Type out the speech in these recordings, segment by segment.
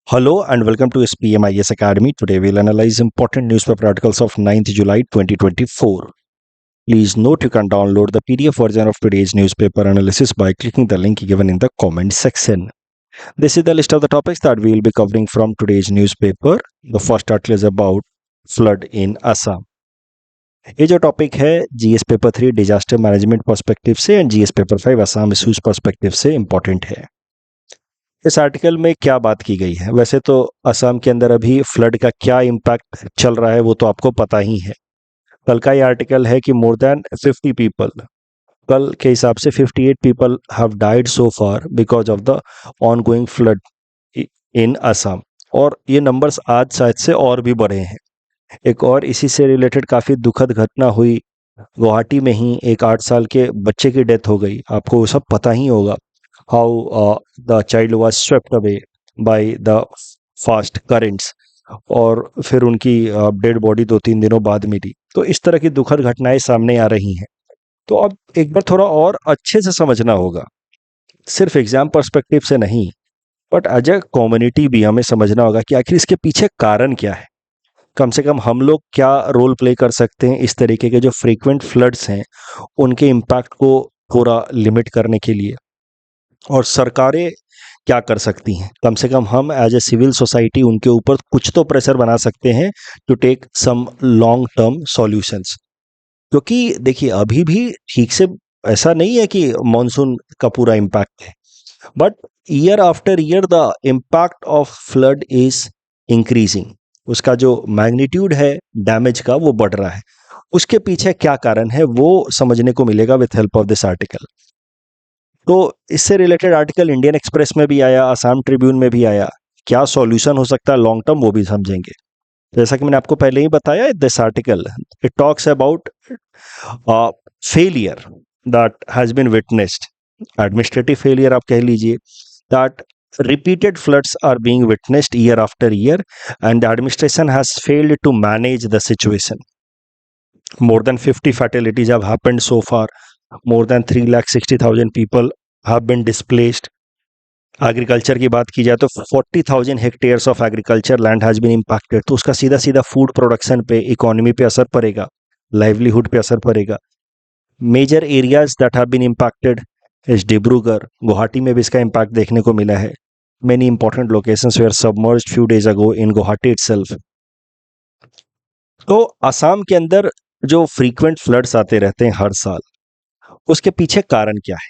Hello and welcome to SPMIS Academy. Today we'll analyze important newspaper articles of 9th July 2024. Please note you can download the PDF version of today's newspaper analysis by clicking the link given in the comment section. This is the list of the topics that we will be covering from today's newspaper. The first article is about flood in Assam. ये जो topic है GS paper 3 disaster management perspective से and GS paper 5 Assam issues perspective से important है। इस article में क्या बात की गई है? वैसे तो असम के अंदर अभी फ्लड का क्या इम्पैक्ट चल रहा है वो तो आपको पता ही है। कल का ये आर्टिकल है कि मोर देन 50 पीपल, कल के हिसाब से 58 people have died so far because of the ongoing flood in Assam, और ये नंबर्स आज शायद से और भी बढ़े हैं। एक और इसी से रिलेटेड काफ़ी दुखद घटना हुई, गुवाहाटी में ही एक 8 साल के बच्चे की डेथ हो गई। आपको वो सब पता ही होगा, how the child was swept away by the fast currents, और फिर उनकी डेड बॉडी 2-3 दिनों बाद मिली। तो इस तरह की दुखद घटनाएं सामने आ रही हैं। तो अब एक बार थोड़ा और अच्छे से समझना होगा, सिर्फ एग्जाम पर्सपेक्टिव से नहीं, बट एज ए कम्युनिटी भी हमें समझना होगा कि आखिर इसके पीछे कारण क्या है। कम से कम हम लोग क्या रोल प्ले कर सकते हैं इस तरीके के जो फ्रीक्वेंट फ्लड्स हैं उनके इम्पैक्ट को थोड़ा लिमिट करने के लिए, और सरकारें क्या कर सकती हैं। कम से कम हम एज ए सिविल सोसाइटी उनके ऊपर कुछ तो प्रेशर बना सकते हैं to take some long term solutions. क्योंकि देखिए अभी भी ठीक से ऐसा नहीं है कि मॉनसून का पूरा इम्पैक्ट है, but year after year the impact of flood is increasing. उसका जो मैग्नीट्यूड है डैमेज का वो बढ़ रहा है। उसके पीछे क्या कारण है वो समझने को मिलेगा with help of this article. तो इससे रिलेटेड आर्टिकल इंडियन एक्सप्रेस में भी आया, असम ट्रिब्यून में भी आया। क्या सॉल्यूशन हो सकता है लॉन्ग टर्म वो भी समझेंगे। जैसा कि मैंने आपको पहले ही बताया, this article it talks about failure that has been witnessed, administrative failure आप कह लीजिए, that repeated floods are being witnessed year after year and the administration has failed to manage the situation. More than 50 fatalities have happened so far. More than 3,60,000 people have been displaced. Agriculture की बात की जाए तो 40,000 hectares of agriculture land has been impacted. तो उसका सीधा सीधा food production पे, इकोनॉमी पे असर पड़ेगा, लाइवलीहुड पे असर पड़ेगा। Major areas that have been impacted is Dibrugarh, Guwahati में भी इसका इम्पैक्ट देखने को मिला है। Many important locations where submerged few days ago in Guwahati itself. तो असम के अंदर जो फ्रीक्वेंट फ्लड्स आते रहते हैं हर साल, उसके पीछे कारण क्या है?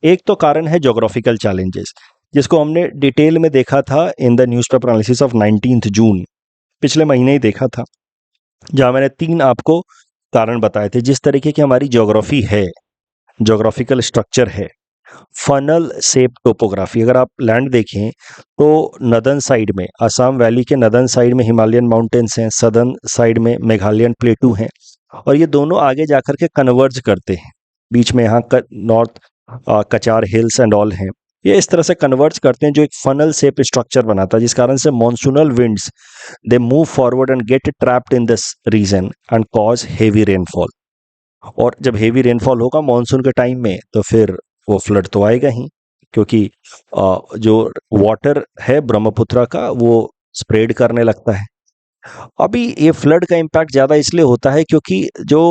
एक तो कारण है ज्योग्राफिकल चैलेंजेस, जिसको हमने डिटेल में देखा था in the newspaper analysis of 19th जून, पिछले महीने ही देखा था, जहां मैंने 3 आपको कारण बताए थे। जिस तरीके की हमारी ज्योग्राफी है, ज्योग्राफिकल स्ट्रक्चर है, फनल शेप टोपोग्राफी, अगर आप लैंड देखें तो नदर्न साइड में, असम वैली के नदर्न साइड में हिमालयन माउंटेन्स हैं, सदर्न साइड में मेघालयन प्लेटू हैं, और ये दोनों आगे जाकर के कन्वर्ज करते हैं। बीच में यहाँ north Cachar hills and all हैं, ये इस तरह से कन्वर्ज करते हैं जो एक फनल शेप स्ट्रक्चर बनाता है, जिस कारण से monsoonal winds they move forward and get trapped in this region and cause heavy rainfall. और जब हेवी रेनफॉल होगा मॉनसून के टाइम में तो फिर वो फ्लड तो आएगा ही, क्योंकि जो वाटर है ब्रह्मपुत्र का वो स्प्रेड करने लगता है। अभी ये फ्लड का इम्पैक्ट ज़्यादा इसलिए होता है क्योंकि जो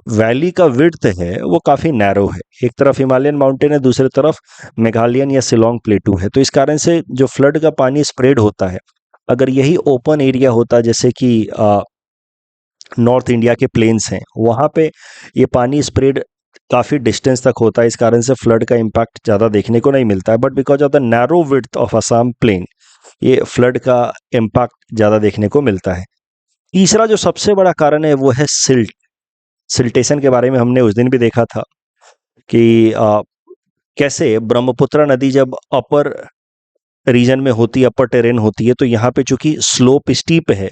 वैली का विड्थ है वो काफ़ी नैरो है। एक तरफ हिमालयन माउंटेन है, दूसरी तरफ मेघालयन या शिलोंग प्लेटू है। तो इस कारण से जो फ्लड का पानी स्प्रेड होता है, अगर यही ओपन एरिया होता जैसे कि नॉर्थ इंडिया के प्लेन्स हैं, वहाँ पे ये पानी स्प्रेड काफ़ी डिस्टेंस तक होता है, इस कारण से फ्लड का इम्पैक्ट ज़्यादा देखने को नहीं मिलता है। But because of the narrow width of Assam plain ये फ्लड का इम्पैक्ट ज़्यादा देखने को मिलता है। तीसरा जो सबसे बड़ा कारण है वो है सिल्टेशन के बारे में हमने उस दिन भी देखा था कि कैसे ब्रह्मपुत्र नदी जब अपर रीजन में होती है, अपर टेरेन होती है, तो यहाँ पे चूंकि स्लोप स्टीप है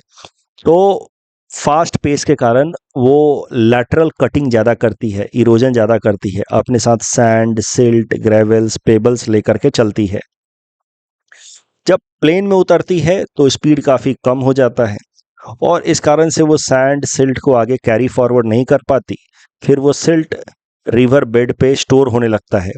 तो फास्ट पेस के कारण वो लैटरल कटिंग ज़्यादा करती है, इरोजन ज़्यादा करती है, अपने साथ सैंड, सिल्ट, ग्रेवल्स, पेबल्स लेकर के चलती है। जब प्लेन में उतरती है तो स्पीड काफ़ी कम हो जाता है, और इस कारण से वो सैंड, सिल्ट को आगे कैरी फॉरवर्ड नहीं कर पाती। फिर वो सिल्ट रिवर बेड पे स्टोर होने लगता है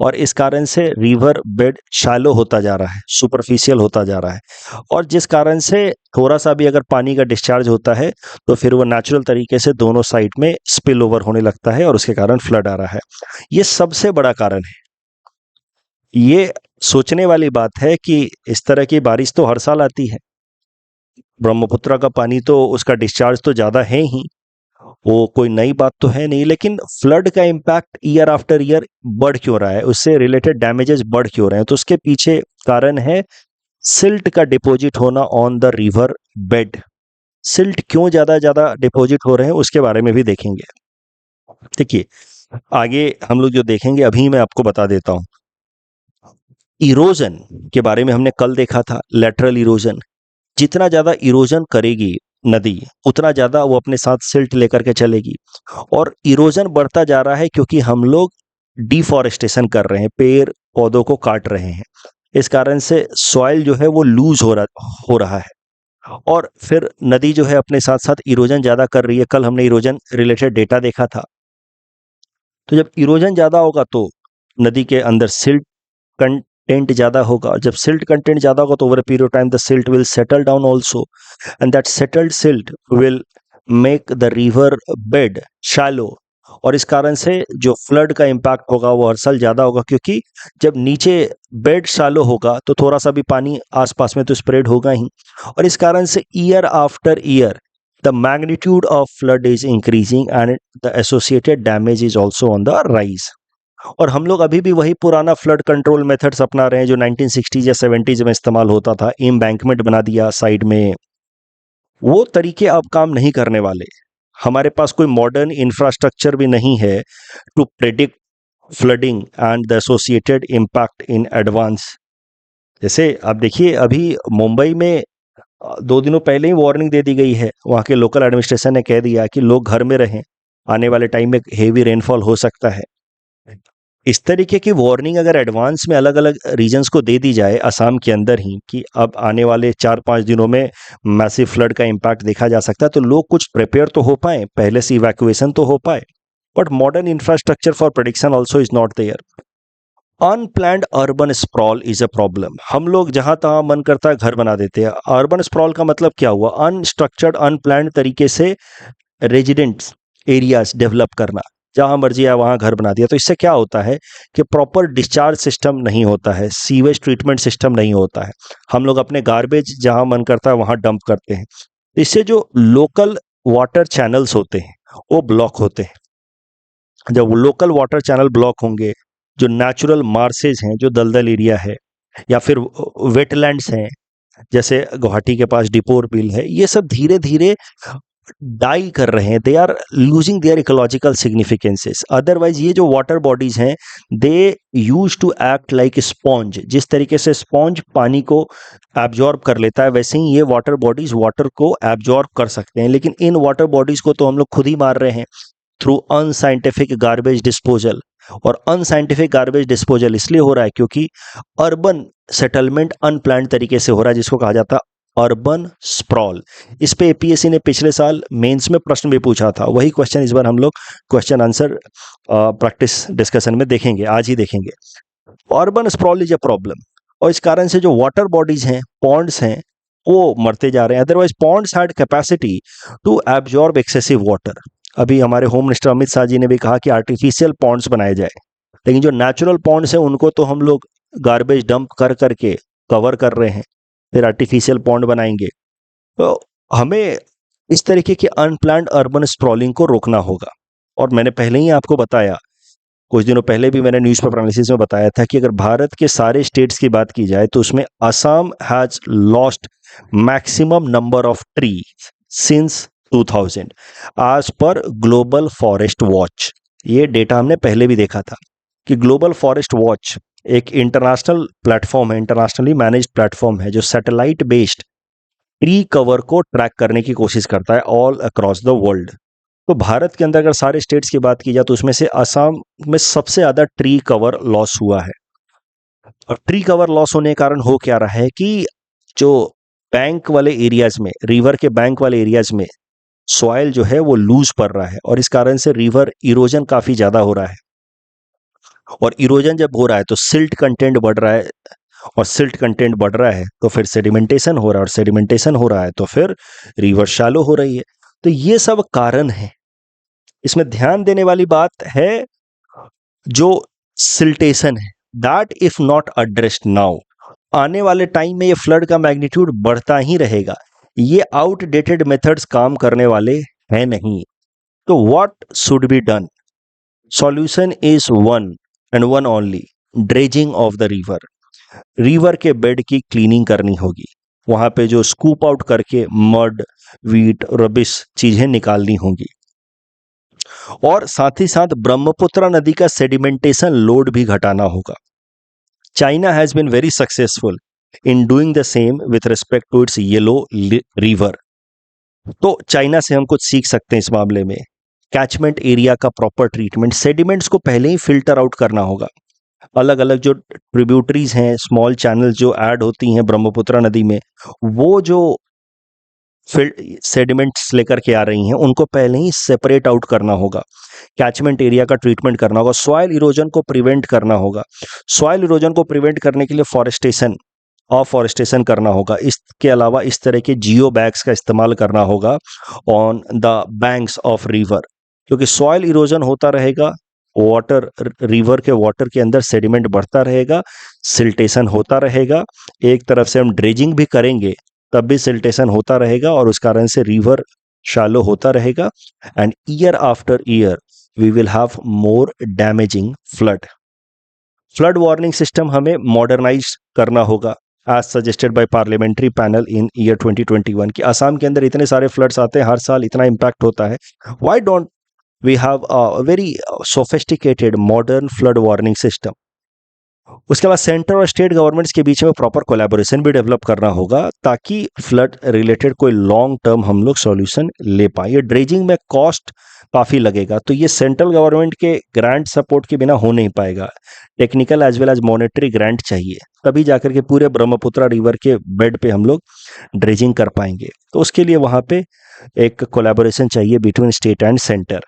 और इस कारण से रिवर बेड शैलो होता जा रहा है, सुपरफिशियल होता जा रहा है और जिस कारण से थोड़ा सा भी अगर पानी का डिस्चार्ज होता है तो फिर वो नेचुरल तरीके से दोनों साइड में स्पिल ओवर होने लगता है और उसके कारण फ्लड आ रहा है। ये सबसे बड़ा कारण है। ये सोचने वाली बात है कि इस तरह की बारिश तो हर साल आती है, ब्रह्मपुत्र का पानी तो उसका डिस्चार्ज तो ज़्यादा है ही, वो कोई नई बात तो है नहीं, लेकिन फ्लड का इम्पैक्ट ईयर आफ्टर ईयर बढ़ क्यों रहा है, उससे रिलेटेड डैमेजेस बढ़ क्यों रहे हैं? तो उसके पीछे कारण है सिल्ट का डिपॉजिट होना on the river bed. Silt क्यों ज़्यादा डिपॉजिट हो रहे हैं उसके बारे में भी देखेंगे। देखिए, आगे हम लोग जो देखेंगे अभी मैं आपको बता देता हूँ। इरोजन के बारे में हमने कल देखा था, लेटरल इरोजन। जितना ज़्यादा इरोजन करेगी नदी, उतना ज़्यादा वो अपने साथ सिल्ट लेकर के चलेगी और इरोजन बढ़ता जा रहा है क्योंकि हम लोग डिफॉरेस्टेशन कर रहे हैं, पेड़ पौधों को काट रहे हैं। इस कारण से सॉइल जो है वो लूज हो रहा है और फिर नदी जो है अपने साथ साथ इरोजन ज़्यादा कर रही है। कल हमने इरोजन रिलेटेड डेटा देखा था। तो जब इरोजन ज़्यादा होगा तो नदी के अंदर सिल्ट कंटेंट ज़्यादा होगा और जब सिल्ट कंटेंट ज़्यादा होगा तो over a period of time the silt will settle down also and that settled silt will make the river bed shallow और इस कारण से जो फ्लड का इम्पैक्ट होगा वो हर साल ज़्यादा होगा क्योंकि जब नीचे बेड शैलो होगा तो थोड़ा सा भी पानी आसपास में तो स्प्रेड होगा ही और इस कारण से year after year the magnitude of flood is increasing and the associated damage is also on the rise। और हम लोग अभी भी वही पुराना फ्लड कंट्रोल मेथड्स अपना रहे हैं जो 1960s या 70s में इस्तेमाल होता था। एम्बैंकमेंट बना दिया साइड में, वो तरीके अब काम नहीं करने वाले। हमारे पास कोई मॉडर्न इंफ्रास्ट्रक्चर भी नहीं है to predict flooding and the associated impact in advance. जैसे आप देखिए अभी मुंबई में 2 दिनों पहले ही वार्निंग दे दी गई है, वहाँ के लोकल एडमिनिस्ट्रेशन ने कह दिया कि लोग घर में रहें, आने वाले टाइम में हेवी रेनफॉल हो सकता है। इस तरीके की वार्निंग अगर एडवांस में अलग अलग रीजन्स को दे दी जाए असम के अंदर ही कि अब आने वाले 4-5 दिनों में मैसिव फ्लड का इम्पैक्ट देखा जा सकता है तो लोग कुछ प्रिपेयर तो हो पाए, पहले से इवैक्यूएशन तो हो पाए। But modern infrastructure for prediction also is not there. Unplanned urban sprawl is a problem. हम लोग जहां तहां मन करता है घर बना देते हैं। अर्बन स्प्रॉल का मतलब क्या हुआ? अनस्ट्रक्चर्ड अनप्लैन्ड तरीके से रेजिडेंट्स एरियाज डेवलप करना, जहां मर्जी आया वहां घर बना दिया। तो इससे क्या होता है कि प्रॉपर डिस्चार्ज सिस्टम नहीं होता है, सीवेज ट्रीटमेंट सिस्टम नहीं होता है। हम लोग अपने गार्बेज जहां मन करता है वहां डंप करते हैं। इससे जो लोकल वाटर चैनल्स होते हैं वो ब्लॉक होते हैं। जब लोकल वाटर चैनल ब्लॉक होंगे, जो नेचुरल मार्सेज हैं, जो दलदल एरिया है या फिर वेटलैंड्स हैं, जैसे गुवाहाटी के पास डिपोर बिल है, ये सब धीरे धीरे डाई कर रहे हैं। They are losing their ecological significances. Otherwise ये जो वाटर बॉडीज हैं they use to act like sponge. जिस तरीके से स्पॉन्ज पानी को एब्जॉर्ब कर लेता है वैसे ही ये वाटर बॉडीज वाटर को एब्जॉर्ब कर सकते हैं। लेकिन इन वाटर बॉडीज को तो हम लोग खुद ही मार रहे हैं थ्रू अनसाइंटिफिक गार्बेज डिस्पोजल। और अनसाइंटिफिक गार्बेज डिस्पोजल इसलिए हो रहा है क्योंकि अर्बन सेटलमेंट अनप्लान्ड तरीके से हो रहा है, जिसको कहा जाता है अर्बन स्प्रॉल। इस पे एपीएससी ने पिछले साल मेंस में प्रश्न भी पूछा था। वही क्वेश्चन इस बार हम लोग क्वेश्चन आंसर प्रैक्टिस डिस्कशन में देखेंगे, आज ही देखेंगे। Urban sprawl is a problem और इस कारण से जो वाटर बॉडीज हैं, पॉन्ड्स हैं, वो मरते जा रहे हैं। Otherwise ponds had capacity to absorb excessive water. अभी हमारे होम मिनिस्टर अमित शाह जी ने भी कहा कि आर्टिफिशियल पॉन्ड्स बनाए जाए, लेकिन जो नेचुरल पॉन्ड्स हैं उनको तो हम लोग गार्बेज डंप कर करके कवर कर रहे हैं, फिर आर्टिफिशियल पॉन्ड बनाएंगे। तो हमें इस तरीके की अनप्लान्ड अर्बन स्प्रॉलिंग को रोकना होगा। और मैंने पहले ही आपको बताया, कुछ दिनों पहले भी मैंने न्यूज़पेपर एनालिसिस में बताया था कि अगर भारत के सारे स्टेट्स की बात की जाए तो उसमें Assam has lost maximum number of tree since 2000 आज पर ग्लोबल फॉरेस्ट वॉच। ये डेटा हमने पहले भी देखा था कि ग्लोबल फॉरेस्ट वॉच एक इंटरनेशनल प्लेटफॉर्म है, इंटरनेशनली मैनेज्ड प्लेटफॉर्म है जो सैटेलाइट बेस्ड ट्री कवर को ट्रैक करने की कोशिश करता है ऑल अक्रॉस द वर्ल्ड। तो भारत के अंदर अगर सारे स्टेट्स की बात की जाए तो उसमें से असम में सबसे ज़्यादा ट्री कवर लॉस हुआ है। और ट्री कवर लॉस होने के कारण हो क्या रहा है कि जो बैंक वाले एरियाज में, रिवर के बैंक वाले एरियाज में सॉइल जो है वो लूज पड़ रहा है और इस कारण से रिवर इरोजन काफी ज्यादा हो रहा है। और इरोजन जब हो रहा है तो सिल्ट कंटेंट बढ़ रहा है, और सिल्ट कंटेंट बढ़ रहा है तो फिर सेडिमेंटेशन हो रहा है, और सेडिमेंटेशन हो रहा है तो फिर रिवर शैलो हो रही है। तो ये सब कारण है। इसमें ध्यान देने वाली बात है जो सिल्टेशन है, that if not addressed now, आने वाले टाइम में ये फ्लड का मैग्नीट्यूड बढ़ता ही रहेगा। ये आउटडेटेड मेथड्स काम करने वाले हैं नहीं। तो what should be done? Solution is one and one only, dredging of the river. River के बेड की क्लीनिंग करनी होगी, वहां पे जो स्कूप आउट करके मड, वीट, रबिश चीजें निकालनी होंगी। और साथ ही साथ ब्रह्मपुत्र नदी का सेडिमेंटेशन लोड भी घटाना होगा। China has been very successful in doing the same with respect to its yellow river. तो चाइना से हम कुछ सीख सकते हैं इस मामले में। कैचमेंट एरिया का प्रॉपर ट्रीटमेंट, सेडिमेंट्स को पहले ही फिल्टर आउट करना होगा। अलग अलग जो ट्रिब्यूटरीज हैं, स्मॉल चैनल जो ऐड होती हैं ब्रह्मपुत्र नदी में, वो जो सेडिमेंट्स लेकर के आ रही हैं उनको पहले ही सेपरेट आउट करना होगा। कैचमेंट एरिया का ट्रीटमेंट करना होगा। सॉइल इरोजन को प्रिवेंट करना होगा। सॉइल इरोजन को प्रिवेंट करने के लिए फॉरेस्टेशन करना होगा। इसके अलावा इस तरह के जियो बैग्स का इस्तेमाल करना होगा on the banks of river, क्योंकि सॉइल इरोजन होता रहेगा, वाटर, रिवर के वाटर के अंदर सेडिमेंट बढ़ता रहेगा, सिल्टेशन होता रहेगा। एक तरफ से हम ड्रेजिंग भी करेंगे तब भी सिल्टेशन होता रहेगा और उस कारण से रिवर शैलो होता रहेगा। And year after year we will have more damaging flood. Flood warning system हमें मॉडर्नाइज करना होगा as suggested by parliamentary panel in year 2021 कि असम के अंदर इतने सारे फ्लड्स आते हैं, हर साल इतना इम्पैक्ट होता है। Why don't we have a very sophisticated modern flood warning system? उसके बाद सेंटर और स्टेट गवर्नमेंट्स के बीच में प्रॉपर कोलैबोरेशन भी डेवलप करना होगा ताकि फ्लड रिलेटेड कोई लॉन्ग टर्म हम लोग सॉल्यूशन ले पाए। ये ड्रेजिंग में कॉस्ट काफ़ी लगेगा, तो ये सेंट्रल गवर्नमेंट के ग्रांट सपोर्ट के बिना हो नहीं पाएगा। Technical as well as monetary grant चाहिए, तभी जाकर के पूरे ब्रह्मपुत्र रिवर के बेड पे हम लोग ड्रेजिंग कर पाएंगे। तो उसके लिए वहाँ पे एक कोलैबोरेशन चाहिए बिटवीन स्टेट एंड सेंटर।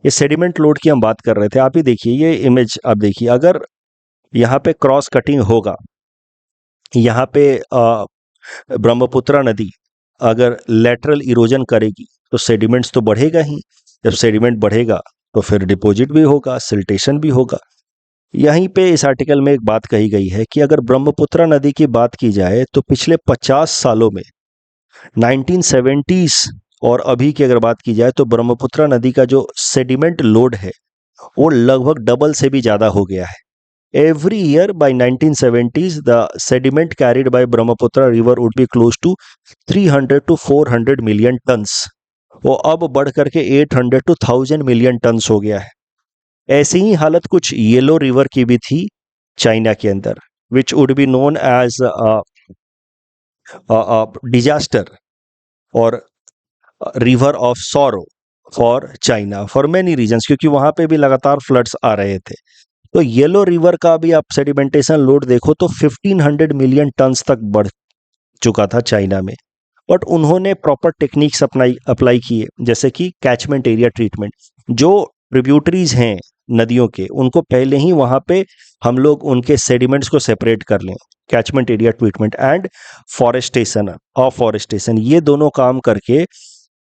ये सेडिमेंट लोड की हम बात कर रहे थे, आप ही देखिए ये इमेज, आप देखिए अगर यहाँ पे क्रॉस कटिंग होगा, यहाँ पे ब्रह्मपुत्र नदी अगर लेटरल इरोजन करेगी तो सेडिमेंट्स तो बढ़ेगा ही। जब सेडिमेंट बढ़ेगा तो फिर डिपॉजिट भी होगा, सिल्टेशन भी होगा। यहीं पे इस आर्टिकल में एक बात कही गई है कि अगर ब्रह्मपुत्र नदी की बात की जाए तो पिछले 50 सालों में 1970s और अभी की अगर बात की जाए तो ब्रह्मपुत्र नदी का जो सेडिमेंट लोड है वो लगभग डबल से भी ज़्यादा हो गया है। Every year by 1970s, the sediment carried by Brahmaputra river would be close to 300 to 400 million tons. वो अब बढ़ करके 800 to 1000 मिलियन टन्स हो गया है। ऐसी ही हालत कुछ येलो रिवर की भी थी चाइना के अंदर, which would be known as disaster और river of sorrow for China for many reasons, क्योंकि वहां पे भी लगातार फ्लड्स आ रहे थे। तो येलो रिवर का भी आप सेडिमेंटेशन लोड देखो तो 1500 मिलियन टन्स तक बढ़ चुका था चाइना में। बट उन्होंने प्रॉपर टेक्निक्स अप्लाई किए, जैसे कि कैचमेंट एरिया ट्रीटमेंट। जो ट्रिब्यूटरीज हैं नदियों के, उनको पहले ही वहां पे हम लोग उनके सेडिमेंट्स को सेपरेट कर लें। Catchment area treatment and forestation, ये दोनों काम करके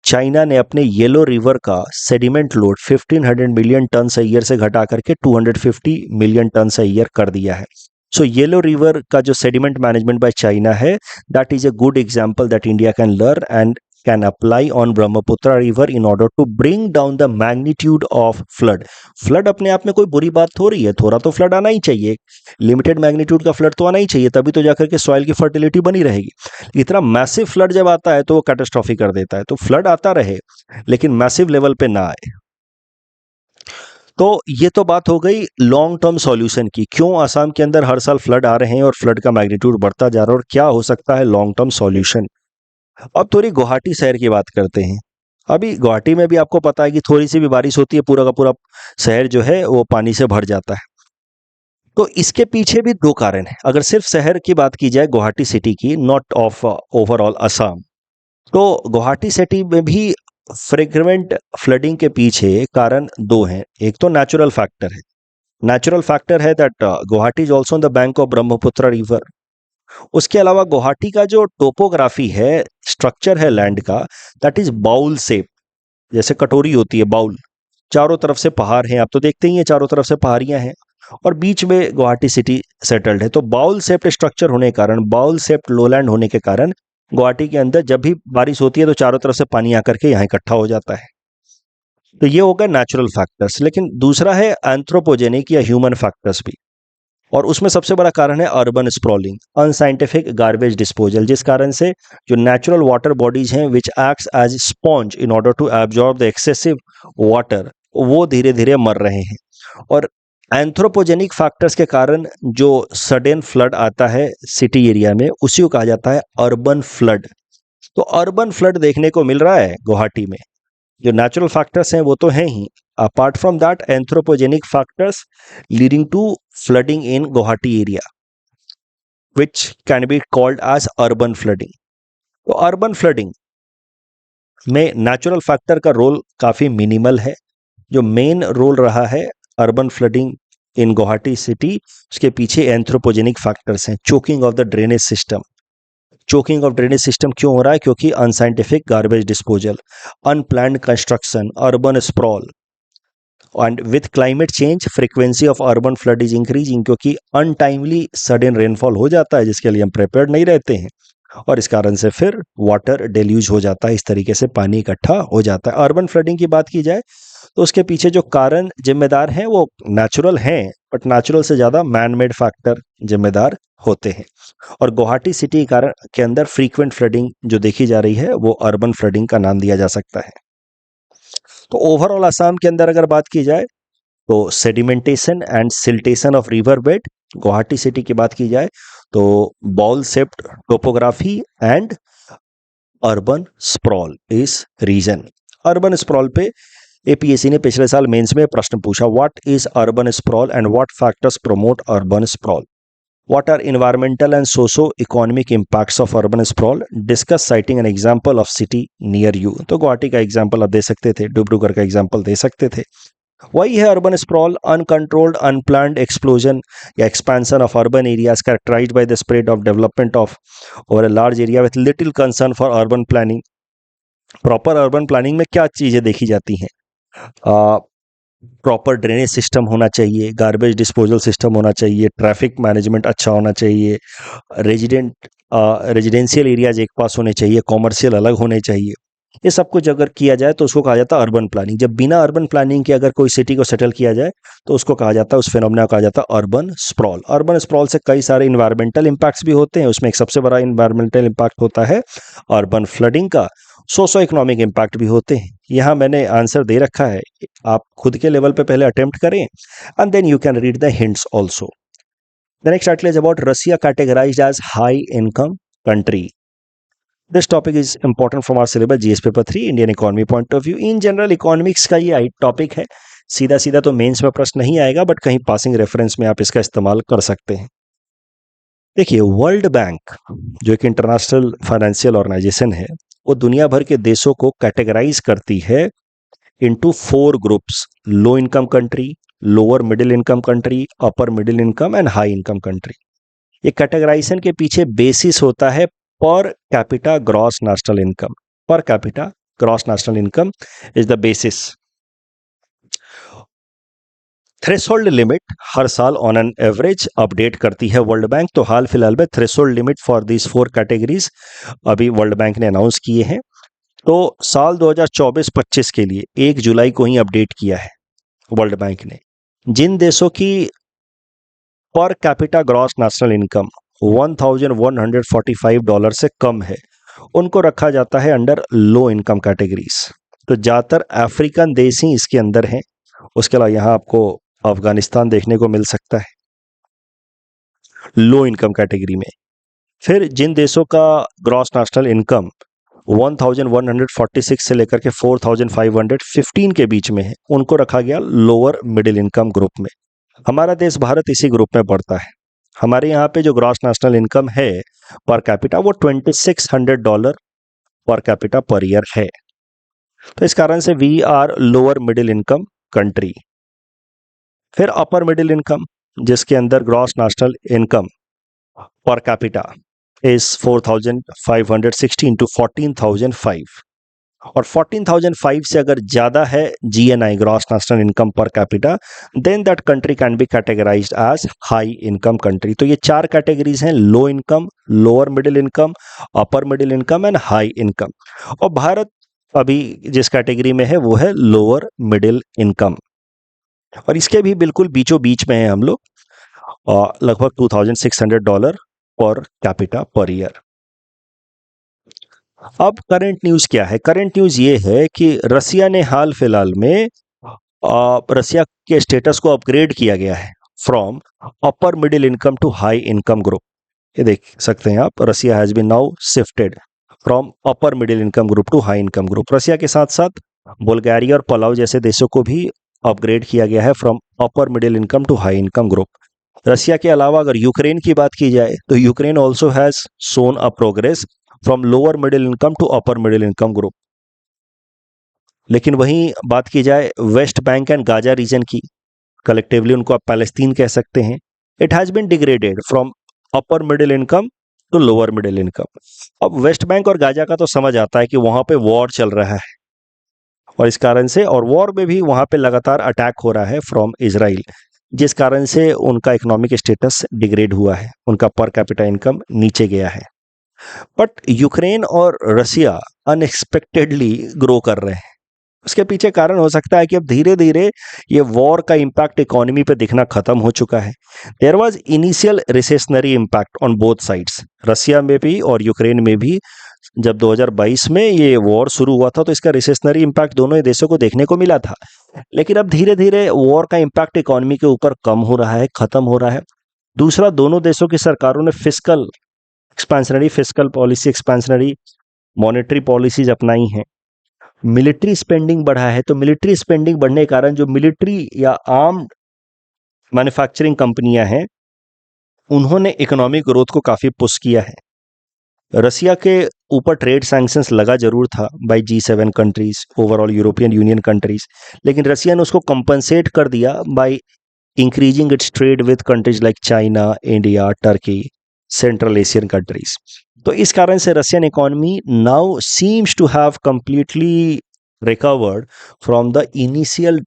चाइना ने अपने येलो रिवर का सेडिमेंट लोड 1500 मिलियन टन से ईयर से घटा करके 250 मिलियन टन से ईयर कर दिया है। सो येलो रिवर का जो सेडिमेंट मैनेजमेंट बाय चाइना है, that is a good example that India can learn and can apply on Brahmaputra river in order to bring down the magnitude of flood. Flood अपने आप में कोई बुरी बात थोड़ी है, थोड़ा तो फ्लड आना ही चाहिए, लिमिटेड मैग्नीट्यूड का फ्लड तो आना ही चाहिए, तभी तो जाकर के सॉइल की फर्टिलिटी बनी रहेगी। इतना मैसिव फ्लड जब आता है तो वो कैटास्ट्रॉफी कर देता है। तो फ्लड आता रहे लेकिन मैसिव लेवल पे ना आए। तो ये तो बात हो गई लॉन्ग टर्म सॉल्यूशन की, क्यों आसाम के अंदर हर साल फ्लड आ रहे हैं और फ्लड का मैग्नीट्यूड बढ़ता जा रहा है और क्या हो सकता है लॉन्ग टर्म सॉल्यूशन। अब थोड़ी गुवाहाटी शहर की बात करते हैं। अभी गुवाहाटी में भी आपको पता है कि थोड़ी सी भी बारिश होती है पूरा का पूरा शहर जो है वो पानी से भर जाता है। तो इसके पीछे भी दो कारण है। अगर सिर्फ शहर की बात की जाए गुवाहाटी सिटी की, नॉट ऑफ ओवरऑल असम, तो गुवाहाटी सिटी में भी फ्रीक्वेंट फ्लडिंग के पीछे कारण दो हैं। एक तो नेचुरल फैक्टर है। नेचुरल फैक्टर है that Guwahati is also on the bank of Brahmaputra river. उसके अलावा गुवाहाटी का जो टोपोग्राफी है, स्ट्रक्चर है लैंड का, दैट इज बाउल शेप, जैसे कटोरी होती है बाउल। चारों तरफ से पहाड़ हैं, आप तो देखते ही हैं चारों तरफ से पहाड़ियां हैं, और बीच में गुवाहाटी सिटी सेटल्ड है। तो बाउल शेप्ड स्ट्रक्चर होने के कारण, बाउल शेप्ड लोलैंड होने के कारण गुवाहाटी के अंदर जब भी बारिश होती है तो चारों तरफ से पानी आकर के यहाँ इकट्ठा हो जाता है। तो ये हो गए नेचुरल फैक्टर्स। लेकिन दूसरा है एंथ्रोपोजेनिक या ह्यूमन फैक्टर्स भी, और उसमें सबसे बड़ा कारण है urban sprawling, unscientific garbage disposal, जिस कारण से जो नेचुरल वाटर बॉडीज हैं which acts as sponge in order to absorb the excessive water, वो धीरे धीरे मर रहे हैं। और एंथ्रोपोजेनिक फैक्टर्स के कारण जो सडन फ्लड आता है सिटी एरिया में, उसी को कहा जाता है अर्बन फ्लड। तो अर्बन फ्लड देखने को मिल रहा है गुवाहाटी में। जो नेचुरल फैक्टर्स हैं वो तो हैं ही, apart from that anthropogenic factors leading to flooding in Guwahati area which can be called as urban flooding. तो अर्बन फ्लडिंग में नेचुरल फैक्टर का रोल काफी मिनिमल है। जो मेन रोल रहा है urban flooding in Guwahati city, उसके पीछे एंथ्रोपोजेनिक फैक्टर्स हैं। Choking of the drainage system. Choking of drainage system क्यों हो रहा है? क्योंकि unscientific garbage disposal, unplanned construction, urban sprawl, and with climate change frequency of urban flood is increasing, क्योंकि untimely sudden rainfall हो जाता है जिसके लिए हम प्रिपेयर्ड नहीं रहते हैं, और इस कारण से फिर वाटर डेल्यूज हो जाता है, इस तरीके से पानी इकट्ठा हो जाता है। अर्बन फ्लडिंग की बात की जाए तो उसके पीछे जो कारण जिम्मेदार हैं वो नेचुरल हैं, बट नेचुरल से ज़्यादा मैन मेड फैक्टर जिम्मेदार होते हैं। और गुवाहाटी सिटी कारण के अंदर फ्रीक्वेंट फ्लडिंग जो देखी जा रही है वो अर्बन फ्लडिंग का नाम दिया जा सकता है। तो ओवरऑल असम के अंदर अगर बात की जाए तो sedimentation and siltation of river bed, Guwahati city की बात की जाए तो ball shaped topography and urban sprawl इस रीजन। अर्बन स्प्रॉल पे एपीएससी ने पिछले साल मेंस में प्रश्न पूछा, what is urban sprawl and what factors promote urban sprawl, what are environmental and socio economic impacts of urban sprawl, discuss citing an example of city near you. तो गुवाहाटी का example आप दे सकते थे, डिब्रूगढ़ का एग्जांपल दे सकते थे। वही है urban sprawl, uncontrolled unplanned explosion या expansion of urban areas characterized by the spread of development of over a large area with little concern for urban planning. Proper urban planning में क्या चीजें देखी जाती हैं? प्रॉपर ड्रेनेज सिस्टम होना चाहिए, garbage disposal system होना चाहिए, ट्रैफिक मैनेजमेंट अच्छा होना चाहिए, रेजिडेंशियल एरियाज एक पास होने चाहिए, कॉमर्शियल अलग होने चाहिए। ये सब कुछ अगर किया जाए तो उसको कहा जाता है अर्बन प्लानिंग। जब बिना अर्बन प्लानिंग के अगर कोई सिटी को सेटल किया जाए तो उसको कहा जाता है, उस फिनोमेना को कहा जाता है अर्बन स्प्रॉल। अर्बन स्प्रॉल से कई सारे इन्वायरमेंटल इंपैक्ट्स भी होते हैं, उसमें एक सबसे बड़ा इन्वायरमेंटल इंपैक्ट होता है अर्बन फ्लडिंग का। सोशो इकोनॉमिक इंपैक्ट भी होते हैं। यहाँ मैंने आंसर दे रखा है, आप खुद के लेवल पे पहले अटेम्प्ट करें and then you can read the hints also. The next article is about Russia categorized as high income country. This topic is important from our syllabus GS paper 3 Indian economy point of view. In general economics का ये topic है, सीधा सीधा तो mains में प्रश्न नहीं आएगा, बट कहीं पासिंग रेफरेंस में आप इसका इस्तेमाल कर सकते हैं। देखिए, वर्ल्ड बैंक जो एक इंटरनेशनल फाइनेंशियल ऑर्गेनाइजेशन है, वो दुनिया भर के देशों को कैटेगराइज करती है into 4 groups: low income country, lower middle income country, upper middle income and high income country. ये कैटेगराइजेशन के पीछे बेसिस होता है per capita gross national income. Per capita gross national income is the basis. Threshold limit हर साल on an average update करती है world bank. तो हाल फिलहाल में threshold limit for this 4 categories अभी वर्ल्ड बैंक ने अनाउंस किए हैं। तो साल 2024-25 के लिए 1 जुलाई को ही अपडेट किया है वर्ल्ड बैंक ने। जिन देशों की पर कैपिटा ग्रॉस नेशनल इनकम $1,145 से कम है, उनको रखा जाता है अंडर लो इनकम कैटेगरीज। तो ज़्यादातर अफ्रीकन देश ही इसके अंदर हैं। उसके अलावा यहाँ आपको अफगानिस्तान देखने को मिल सकता है लो इनकम कैटेगरी में। फिर जिन देशों का ग्रॉस नेशनल इनकम 1146 से लेकर के 4515 के बीच में है, उनको रखा गया लोअर मिडिल इनकम ग्रुप में। हमारा देश भारत इसी ग्रुप में पड़ता है। हमारे यहाँ पे जो ग्रॉस नेशनल इनकम है पर कैपिटा वो $2600 पर कैपिटा पर ईयर है। तो इस कारण से we are lower middle income country. फिर अपर मिडिल इनकम, जिसके अंदर gross national income per capita is 4,560 into 14,005, और 14,005 से अगर ज्यादा है GNI, gross national income per capita, then that country can be categorized as high income country. तो ये चार कैटेगरीज हैं: low income, lower middle income, upper middle income and high income. और भारत अभी जिस कैटेगरी में है वो है लोअर मिडिल इनकम, और इसके भी बिल्कुल बीचों बीच में है हम लोग, लगभग $2,600 पर कैपिटा पर ईयर। अब करंट न्यूज क्या है? करंट न्यूज ये है कि रसिया ने हाल फिलहाल में रसिया के स्टेटस को अपग्रेड किया गया है from upper middle income to high income group. ये देख सकते हैं आप, Russia has been now shifted from upper middle income group to high income group. Russia के साथ साथ बुल्गारिया और पलाव जैसे देशों को भी अपग्रेड किया गया है from upper middle income to high income group. Russia के अलावा अगर यूक्रेन की बात की जाए तो Ukraine also has shown a progress from lower middle income to upper middle income group. लेकिन वहीं बात की जाए West Bank and Gaza region की, कलेक्टिवली उनको आप पैलेस्तीन कह सकते हैं, it has been degraded from upper middle income to lower middle income. अब वेस्ट बैंक और गाजा का तो समझ आता है कि वहां पे वॉर चल रहा है, और इस कारण से, और वॉर में भी वहां पे लगातार अटैक हो रहा है फ्रॉम इजराइल, जिस कारण से उनका इकोनॉमिक स्टेटस डिग्रेड हुआ है, उनका पर कैपिटा इनकम नीचे गया है। बट यूक्रेन और रसिया अनएक्सपेक्टेडली ग्रो कर रहे हैं। उसके पीछे कारण हो सकता है कि अब धीरे धीरे ये वॉर का इम्पैक्ट इकोनॉमी पे दिखना खत्म हो चुका है। There was initial recessionary impact on both sides, Russia में भी और यूक्रेन में भी। जब 2022 में ये वॉर शुरू हुआ था तो इसका रिसेशनरी इम्पैक्ट दोनों ही देशों को देखने को मिला था, लेकिन अब धीरे धीरे वॉर का इम्पैक्ट इकोनॉमी के ऊपर कम हो रहा है, खत्म हो रहा है। दूसरा, दोनों देशों की सरकारों ने fiscal policy, expansionary monetary policies अपनाई हैं। मिलिट्री स्पेंडिंग बढ़ा है, तो मिलिट्री स्पेंडिंग बढ़ने के कारण जो मिलिट्री या आर्म्ड मैन्युफैक्चरिंग कंपनियां हैं उन्होंने इकोनॉमिक ग्रोथ को काफी पुश किया है। रसिया के ऊपर ट्रेड सैंक्शंस लगा जरूर था by G7 countries, overall European Union countries, लेकिन रसिया ने उसको कंपनसेट कर दिया by increasing its trade with countries like China, India, Turkey, central Asian countries. तो इस कारण से Russian economy now seems to have completely recovered from the initial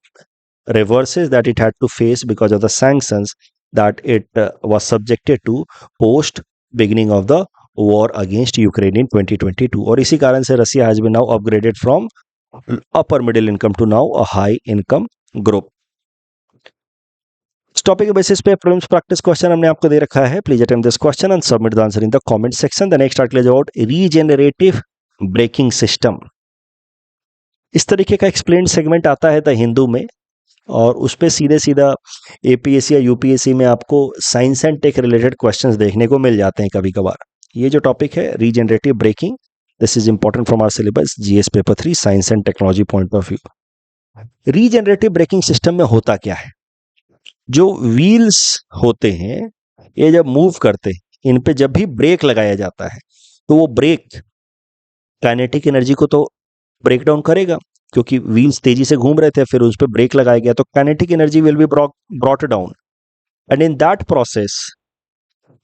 reverses that it had to face because of the sanctions that it was subjected to post beginning of the war against Ukraine in 2022। और इसी कारण से रसिया has been now upgraded from upper middle income to now a high income group। इस topic के basis पे prelims practice question हमने आपको दे रखा है। Please attempt this question and submit the answer in the comment section. The next article is about regenerative braking system. इस तरीके का एक्सप्लेन सेगमेंट आता है द हिंदू में, और उस पर सीधे सीधा एपीएससी या यूपीएससी में आपको science and tech related questions देखने को मिल जाते हैं कभी कभार। ये जो टॉपिक है regenerative braking, this is important from our syllabus GS paper 3 science and technology point of view. Regenerative braking system में होता क्या है? जो व्हील्स होते हैं ये जब मूव करते हैं, इन पे जब भी ब्रेक लगाया जाता है तो वो ब्रेक काइनेटिक एनर्जी को तो ब्रेक डाउन करेगा, क्योंकि व्हील्स तेजी से घूम रहे थे, फिर उस पर ब्रेक लगाया गया तो kinetic energy will be brought down, and in that process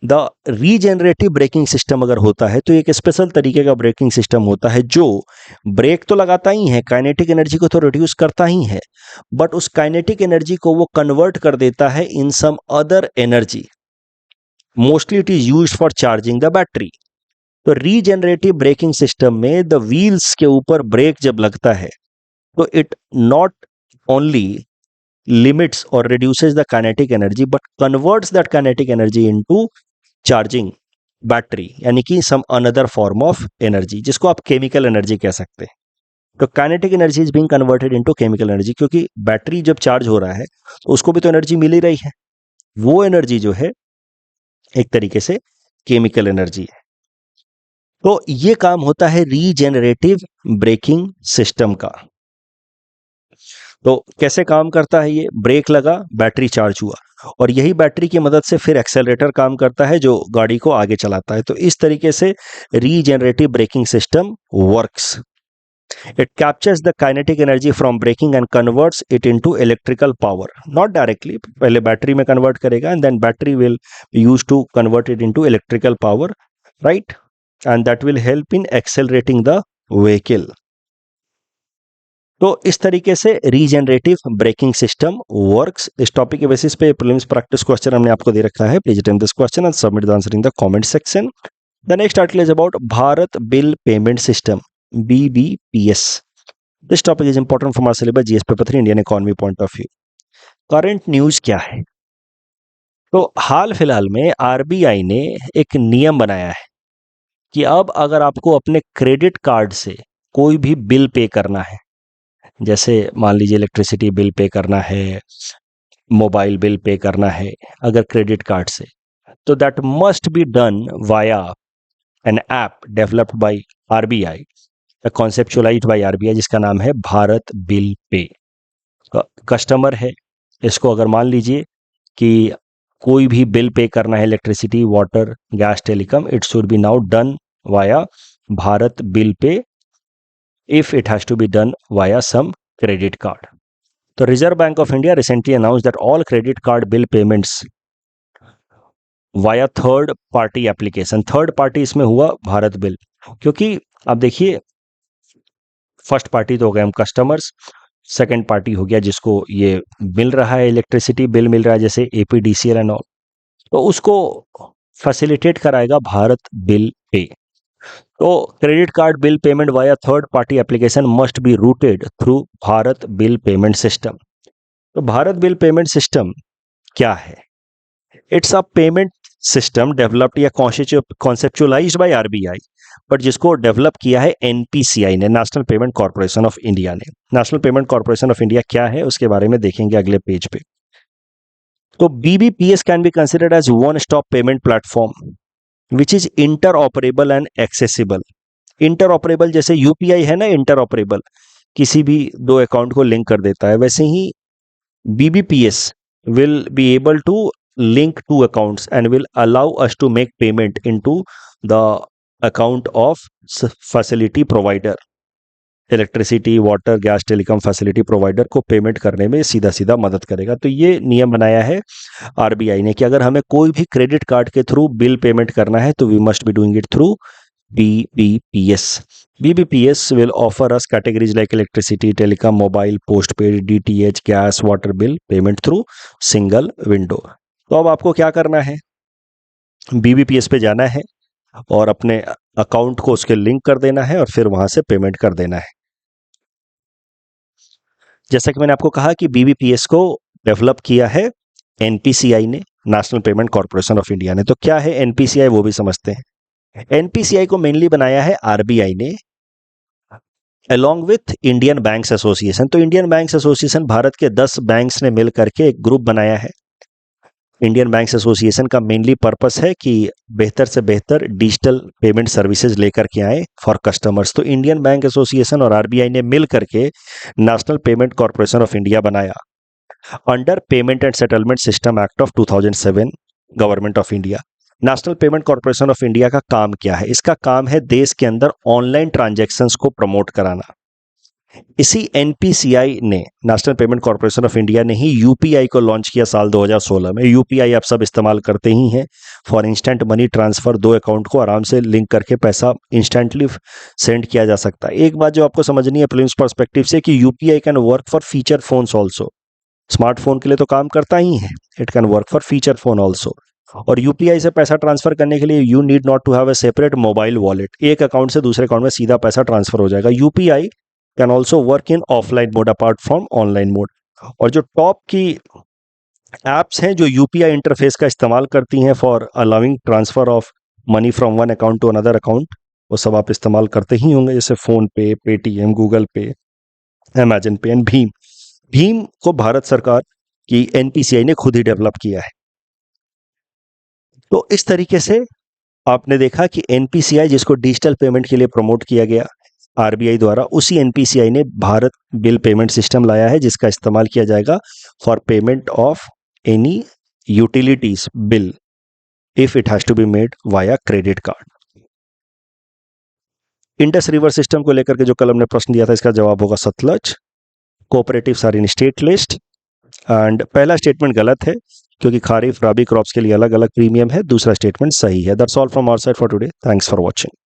the regenerative braking system अगर होता है तो एक स्पेशल तरीके का ब्रेकिंग सिस्टम होता है जो ब्रेक तो लगाता ही है, काइनेटिक एनर्जी को तो रिड्यूस करता ही है, बट उस काइनेटिक एनर्जी को वो कन्वर्ट कर देता है in some other energy. Mostly it is used for charging the battery. तो रीजेनरेटिव ब्रेकिंग सिस्टम में द व्हील्स के ऊपर ब्रेक जब लगता है तो it not only limits or reduces the kinetic energy but converts that kinetic energy into charging battery, यानी कि some another form of energy, जिसको आप chemical energy कह सकते हैं। तो kinetic energy is being converted into chemical energy, क्योंकि battery जब चार्ज हो रहा है तो उसको भी तो एनर्जी मिल ही रही है, वो एनर्जी जो है एक तरीके से केमिकल एनर्जी है। तो ये काम होता है रीजेनरेटिव ब्रेकिंग सिस्टम का। तो कैसे काम करता है? ये ब्रेक लगा, बैटरी चार्ज हुआ, और यही बैटरी की मदद से फिर एक्सेलरेटर काम करता है जो गाड़ी को आगे चलाता है। तो इस तरीके से regenerative braking system works. It captures the kinetic energy from braking and converts it into electrical power. Not directly, पहले बैटरी में कन्वर्ट करेगा and then battery will be used to convert it into electrical power, right? And that will help in accelerating the vehicle. तो इस तरीके से regenerative braking system works. इस topic के basis पे प्रीलिम्स प्रैक्टिस क्वेश्चन हमने आपको दे रखा है. Please attempt this question and submit the answer in the comment section. The next article is about Bharat bill payment system, BBPS. This topic is important for my syllabus GS paper 3 Indian economy point of view. Current news क्या है? तो हाल फिलहाल में RBI ने एक नियम बनाया है कि अब अगर आपको अपने क्रेडिट कार्ड से कोई भी बिल पे करना है, जैसे मान लीजिए इलेक्ट्रिसिटी बिल पे करना है, मोबाइल बिल पे करना है अगर क्रेडिट कार्ड से, तो that must be done via an app developed by RBI, conceptualized by RBI, जिसका नाम है भारत बिल पे. कस्टमर है, इसको अगर मान लीजिए कि कोई भी बिल पे करना है, electricity, water, gas, telecom, it should be now done via Bharat bill पे if it has to be done via some credit card. The Reserve Bank of India recently announced that all credit card bill payments via third party application, third party इसमें हुआ Bharat bill, क्योंकि अब देखिए first party तो हो गए हम customers, second party हो गया जिसको ये मिल रहा है, इलेक्ट्रिसिटी बिल मिल रहा है जैसे एपीडीसीएल एंड ऑल, तो उसको फैसिलिटेट कराएगा भारत बिल पे. तो credit card bill payment via third party application must be routed through Bharat bill payment system. तो भारत बिल पेमेंट सिस्टम क्या है? It's a payment system developed या कॉन्सेप्चुअलाइज्ड बाय आरबीआई, बट जिसको develop किया है NPCI ने, National Payment Corporation of India ने. National Payment Corporation of India क्या है उसके बारे में देखेंगे अगले पेज पे. तो BBPS can be considered as one stop payment platform which is interoperable and accessible. Interoperable जैसे यूपीआई है ना, इंटरऑपरेबल, किसी भी दो अकाउंट को लिंक कर देता है, वैसे ही BBPS will be able to link two accounts and will allow us to make payment into the account of facility provider, electricity, water, gas, telecom facility provider को पेमेंट करने में सीधा सीधा मदद करेगा. तो ये नियम बनाया है आरबीआई ने कि अगर हमें कोई भी क्रेडिट कार्ड के थ्रू बिल पेमेंट करना है तो we must be doing it through BBPS. BBPS will offer us categories like electricity, telecom, mobile, postpaid, DTH, gas, water bill payment through single window. तो अब आपको क्या करना है? BBPS पे जाना है और अपने अकाउंट को उसके लिंक कर देना है और फिर वहां से पेमेंट कर देना है. जैसा कि मैंने आपको कहा कि BBPS को डेवलप किया है एनपीसीआई ने, National Payment Corporation of India ने. तो क्या है एनपीसीआई वो भी समझते हैं. एनपीसीआई को मेनली बनाया है आरबीआई ने along with Indian banks association. तो इंडियन बैंक्स एसोसिएशन, भारत के 10 बैंक्स ने मिल करके एक ग्रुप बनाया है. इंडियन बैंक्स एसोसिएशन का मेनली पर्पस है कि बेहतर से बेहतर डिजिटल पेमेंट सर्विसेज लेकर के आए फॉर कस्टमर्स. तो इंडियन बैंक एसोसिएशन और आरबीआई ने मिल करके National Payment Corporation of India बनाया under Payment and Settlement System Act of 2007 Government of India. National Payment Corporation of India का काम क्या है? इसका काम है देश के अंदर ऑनलाइन ट्रांजैक्शंस को प्रमोट कराना. इसी एनपीसीआई ने, National Payment Corporation of India ने ही यूपीआई को लॉन्च किया साल 2016 में. यूपीआई आप सब इस्तेमाल करते ही हैं फॉर इंस्टेंट मनी ट्रांसफर. दो अकाउंट को आराम से लिंक करके पैसा इंस्टेंटली सेंड किया जा सकता है. एक बात जो आपको समझनी है प्रीलिम्स पर्सपेक्टिव से कि UPI can work for feature phones also. Smartphone के लिए तो काम करता ही है, it can work for feature phone also. और यूपीआई से पैसा ट्रांसफर करने के लिए you need not to have a separate mobile wallet. एक अकाउंट से दूसरे अकाउंट में सीधा पैसा ट्रांसफर हो जाएगा. UPI can also work in offline mode apart from online mode. और जो टॉप की एप्स हैं जो यूपीआई इंटरफेस का इस्तेमाल करती हैं for allowing transfer of money from one account to another account, वो सब आप इस्तेमाल करते ही होंगे, जैसे फोन पे, पेटीएम, गूगल पे, अमेजन पे एंड भीम. भीम को भारत सरकार की एनपीसीआई ने खुद ही डेवलप किया है. तो इस तरीके से आपने देखा कि एनपीसीआई, जिसको डिजिटल पेमेंट के लिए प्रमोट किया गया आरबीआई द्वारा, उसी एनपीसीआई ने भारत बिल पेमेंट सिस्टम लाया है जिसका इस्तेमाल किया जाएगा for payment of any utilities bill if it has to be made via credit card. Indus river system को लेकर के जो कल हमने प्रश्न दिया था, इसका जवाब होगा Sutlej. Cooperatives are in state list. And पहला स्टेटमेंट गलत है क्योंकि खारिफ राबी क्रॉप्स के लिए अलग अलग प्रीमियम है। दूसरा स्टेटमेंट सही है। That's all from our side for today. Thanks for watching.